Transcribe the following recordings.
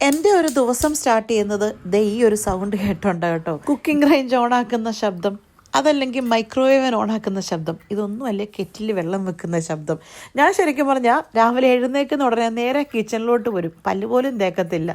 എൻ്റെ ഒരു ദിവസം സ്റ്റാർട്ട് ചെയ്യുന്നത് ദേ ഈ ഒരു സൗണ്ട് കേട്ടോണ്ട് കേട്ടോ. കുക്കിംഗ് റേഞ്ച് ഓണാക്കുന്ന ശബ്ദം, അതല്ലെങ്കിൽ മൈക്രോവേവൻ ഓണാക്കുന്ന ശബ്ദം, ഇതൊന്നുമല്ലേ കെറ്റിൽ വെള്ളം വെക്കുന്ന ശബ്ദം. ഞാൻ ശരിക്കും പറഞ്ഞാൽ രാവിലെ എഴുന്നേക്കുന്ന ഉടനെ നേരെ കിച്ചണിലോട്ട് വരും, പല്ല് പോലും തേക്കത്തില്ല.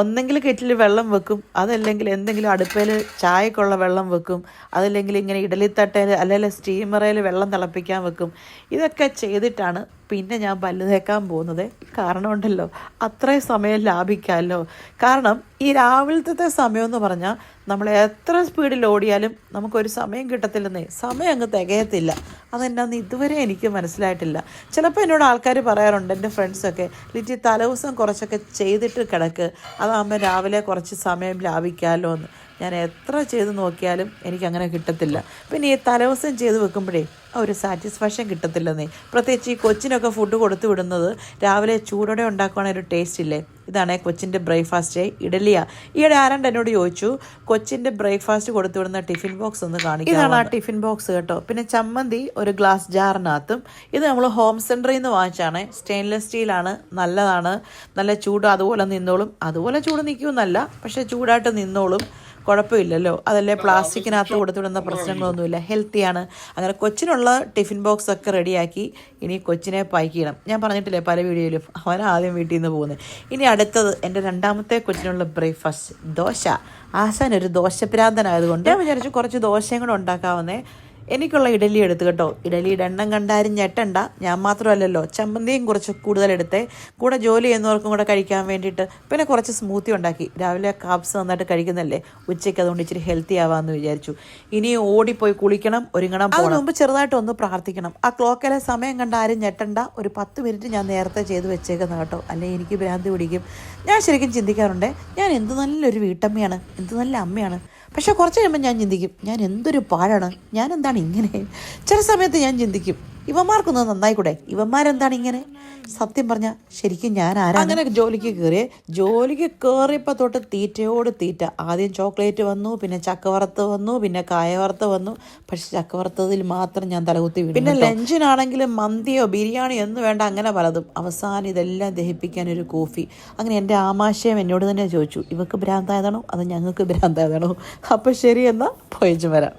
ഒന്നെങ്കിൽ കെറ്റിൽ വെള്ളം വെക്കും, അതല്ലെങ്കിൽ എന്തെങ്കിലും അടുപ്പയിൽ ചായക്കുള്ള വെള്ളം വെക്കും, അതല്ലെങ്കിൽ ഇങ്ങനെ ഇഡലിത്തട്ടയിൽ അല്ലെങ്കിൽ സ്റ്റീമറയിൽ വെള്ളം തിളപ്പിക്കാൻ വെക്കും. ഇതൊക്കെ ചെയ്തിട്ടാണ് പിന്നെ ഞാൻ പല്ല് തേക്കാൻ പോകുന്നത്. കാരണം ഉണ്ടല്ലോ, അത്രയും സമയം ലാഭിക്കാമല്ലോ. കാരണം ഈ രാവിലത്തെ സമയം എന്ന് പറഞ്ഞാൽ നമ്മൾ എത്ര സ്പീഡിൽ ഓടിയാലും നമുക്കൊരു സമയം കിട്ടത്തില്ലെന്നേ, സമയം അങ്ങ് തികയത്തില്ല. അതെന്നാന്ന് ഇതുവരെ എനിക്ക് മനസ്സിലായിട്ടില്ല. ചിലപ്പോൾ എന്നോട് ആൾക്കാർ പറയാറുണ്ട്, എൻ്റെ ഫ്രണ്ട്സൊക്കെ, ലിറ്റി തലേദിവസം കുറച്ചൊക്കെ ചെയ്തിട്ട് കിടക്ക്, അതാകുമ്പോൾ രാവിലെ കുറച്ച് സമയം ലാഭിക്കാമല്ലോ എന്ന്. ഞാൻ എത്ര ചെയ്ത് നോക്കിയാലും എനിക്കങ്ങനെ കിട്ടത്തില്ല. പിന്നെ ഈ തലേദിവസം ചെയ്ത് വെക്കുമ്പോഴേ ഒരു സാറ്റിസ്ഫാക്ഷൻ കിട്ടത്തില്ലെന്നേ. പ്രത്യേകിച്ച് ഈ കൊച്ചിനൊക്കെ ഫുഡ് കൊടുത്തു വിടുന്നത് രാവിലെ ചൂടോടെ ഉണ്ടാക്കുവാണെങ്കിൽ ഒരു ടേസ്റ്റ് ഇല്ലേ. ഇതാണ് കൊച്ചിൻ്റെ ബ്രേക്ക്ഫാസ്റ്റ്, ഇഡലിയാ. ഈയിടെ ആരാണ്ട് എന്നോട് ചോദിച്ചു, കൊച്ചിൻ്റെ ബ്രേക്ക്ഫാസ്റ്റ് കൊടുത്തു വിടുന്ന ടിഫിൻ ബോക്സ് ഒന്ന് കാണിക്കാം. ഇതാണ് ആ ടിഫിൻ ബോക്സ് കേട്ടോ. പിന്നെ ചമ്മന്തി ഒരു ഗ്ലാസ് ജാറിനകത്തും. ഇത് നമ്മൾ ഹോം സെൻറ്ററിൽ നിന്ന് വാങ്ങിച്ചാണ്, സ്റ്റെയിൻലെസ് സ്റ്റീലാണ്, നല്ലതാണ്. നല്ല ചൂട് അതുപോലെ നിന്നോളും. അതുപോലെ ചൂട് നിൽക്കുമെന്നല്ല, പക്ഷേ ചൂടായിട്ട് നിന്നോളും, കുഴപ്പമില്ലല്ലോ. അതല്ലേ പ്ലാസ്റ്റിക്കിനകത്ത് കൊടുത്തുവിടുന്ന പ്രശ്നങ്ങളൊന്നുമില്ല, ഹെൽത്തിയാണ്. അങ്ങനെ കൊച്ചിനുള്ള ടിഫിൻ ബോക്സ് ഒക്കെ റെഡിയാക്കി ഇനി കൊച്ചിനെ പായ്ക്കണം. ഞാൻ പറഞ്ഞിട്ടില്ലേ പല വീഡിയോയിലും, അവൻ ആദ്യം വീട്ടിൽ നിന്ന് പോകുന്നത്. ഇനി അടുത്തത് എൻ്റെ രണ്ടാമത്തെ കൊച്ചിനുള്ള ബ്രേക്ക്ഫാസ്റ്റ് ദോശ. ആശാൻ ഒരു ദോശപ്രാന്തനായതുകൊണ്ട് ഞാൻ വിചാരിച്ചു കുറച്ച് ദോശയും കൂടെ ഉണ്ടാക്കാവുന്നേ. എനിക്കുള്ള ഇഡലി എടുത്ത് കേട്ടോ. ഇഡലിയുടെ എണ്ണം കണ്ടാരും ഞെട്ടണ്ട, ഞാൻ മാത്രമല്ലല്ലോ. ചമ്മന്തിയും കുറച്ച് കൂടുതലെടുത്തേ, കൂടെ ജോലി ചെയ്യുന്നവർക്കും കൂടെ കഴിക്കാൻ വേണ്ടിയിട്ട്. പിന്നെ കുറച്ച് സ്മൂത്തി ഉണ്ടാക്കി. രാവിലെ കാപ്സ് നന്നായിട്ട് കഴിക്കുന്നല്ലേ, ഉച്ചയ്ക്ക് അതുകൊണ്ട് ഇച്ചിരി ഹെൽത്തി ആവാമെന്ന് വിചാരിച്ചു. ഇനി ഓടിപ്പോയി കുളിക്കണം, ഒരുങ്ങണം, അതിന് മുമ്പ് ചെറുതായിട്ടൊന്ന് പ്രാർത്ഥിക്കണം. ആ ക്ലോക്കിലെ സമയം കണ്ട ആരും ഞെട്ടണ്ട. ഒരു 10 മിനിറ്റ് ഞാൻ നേരത്തെ ചെയ്ത് വെച്ചേക്കുന്ന കേട്ടോ, അല്ലെങ്കിൽ എനിക്ക് ഭ്രാന്തി പിടിക്കും. ഞാൻ ശരിക്കും ചിന്തിക്കാറുണ്ട്, ഞാൻ എന്ത് നല്ലൊരു വീട്ടമ്മയാണ്, എന്ത് നല്ല അമ്മയാണ്. പക്ഷെ കുറച്ച് കഴിയുമ്പോൾ ഞാൻ ചിന്തിക്കും, ഞാൻ എന്തൊരു പാഴാണ്, ഞാൻ എന്താണ് ഇങ്ങനെ. ചില സമയത്ത് ഞാൻ ചിന്തിക്കും, ഇവന്മാർക്കൊന്ന് നന്നായിക്കൂടെ, ഇവന്മാരെന്താണ് ഇങ്ങനെ. സത്യം പറഞ്ഞാൽ ശരിക്കും ഞാൻ ആരാ. അങ്ങനെ ജോലിക്ക് കയറിയപ്പോൾ തൊട്ട് തീറ്റയോട് തീറ്റ. ആദ്യം ചോക്ലേറ്റ് വന്നു, പിന്നെ ചക്കവറുത്ത് വന്നു, പിന്നെ കായ വറുത്ത് വന്നു. പക്ഷെ ചക്കവറുത്തതിൽ മാത്രം ഞാൻ തലകുത്തി വീണു. പിന്നെ ലഞ്ചിനാണെങ്കിലും മന്തിയോ ബിരിയാണിയോ എന്ന് വേണ്ട, അങ്ങനെ പലതും. അവസാനം ഇതെല്ലാം ദഹിപ്പിക്കാൻ ഒരു കോഫി. അങ്ങനെ എൻ്റെ ആമാശയം എന്നോട് തന്നെ ചോദിച്ചു, ഇവക്ക് ഭ്രാന്തായതാണോ അതോ ഞങ്ങൾക്ക് ഭ്രാന്തായതാണോ? അപ്പോൾ ശരി, എന്നാൽ പോയിച്ചു വരാം.